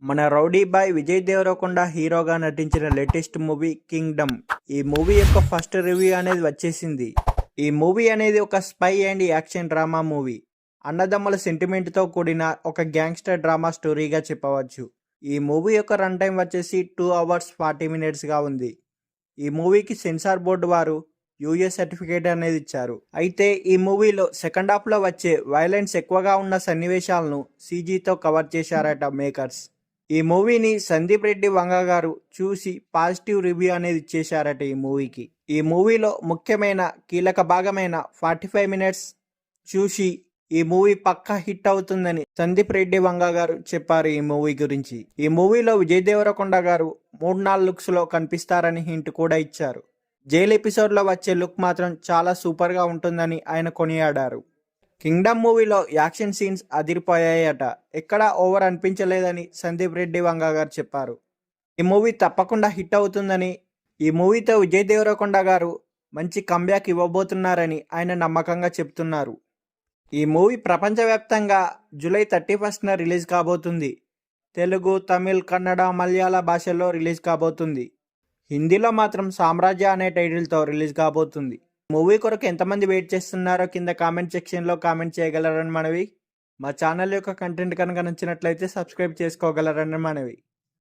మన rowdy boy Vijay Devarakonda హీరోగా నటించిన లేటెస్ట్ మూవీ కింగ్డమ్. ఈ మూవీ యొక్క ఫస్ట్ రివ్యూ అనేది వచ్చేసింది. ఈ మూవీ అనేది ఒక spy and action drama movie. అన్నదమ్ముల సెంటిమెంట్తో కూడిన ఒక గ్యాంగ్స్టర్ డ్రామా స్టోరీగా చెప్పవచ్చు. ఈ మూవీ యొక్క రన్ టైం వచ్చేసి 2 hours 40 minutesగా ఉంది. ఈ మూవీకి సెన్సార్ బోర్డు వారు యూఏ సర్టిఫికేట్ అనేది ఇచ్చారు. అయితే ఈ మూవీలో సెకండ్ హాఫ్లో వచ్చే వైలెన్స్ ఎక్కువగా ఉన్న సన్నివేశాలను సీజీతో కవర్ చేశారట మేకర్స్. ఈ మూవీని సందీప్ రెడ్డి వంగ గారు చూసి పాజిటివ్ రివ్యూ అనేది ఇచ్చేశారట ఈ మూవీకి. ఈ మూవీలో ముఖ్యమైన కీలక భాగమైన 45 minutes చూసి ఈ మూవీ పక్కా హిట్ అవుతుందని సందీప్ రెడ్డి వంగ గారు చెప్పారు ఈ మూవీ గురించి. ఈ మూవీలో విజయ్ దేవరకొండ గారు 3-4 లుక్స్లో కనిపిస్తారని హింట్ కూడా ఇచ్చారు. జైల్ ఎపిసోడ్లో వచ్చే లుక్ మాత్రం చాలా సూపర్గా ఉంటుందని ఆయన కొనియాడారు. కింగ్డమ్ మూవీలో యాక్షన్ సీన్స్ అదిరిపోయాయట. ఎక్కడా ఓవర్ అనిపించలేదని సందీప్ రెడ్డి వంగ గారు చెప్పారు. ఈ మూవీ తప్పకుండా హిట్ అవుతుందని, ఈ మూవీతో విజయ్ దేవరకొండ గారు మంచి కంబ్యాక్ ఇవ్వబోతున్నారని ఆయన నమ్మకంగా చెప్తున్నారు. ఈ మూవీ ప్రపంచవ్యాప్తంగా జూలై 31న రిలీజ్ కాబోతుంది. తెలుగు, తమిళ్, కన్నడ, మలయాళ భాషల్లో రిలీజ్ కాబోతుంది. హిందీలో మాత్రం సామ్రాజ్య అనే టైటిల్తో రిలీజ్ కాబోతుంది. మూవీ కొరకు ఎంతమంది వెయిట్ చేస్తున్నారో కింద కామెంట్ సెక్షన్లో కామెంట్ చేయగలరని మనవి. మా ఛానల్ యొక్క కంటెంట్ కనుక నచ్చినట్లయితే సబ్స్క్రైబ్ చేసుకోగలరని మనవి.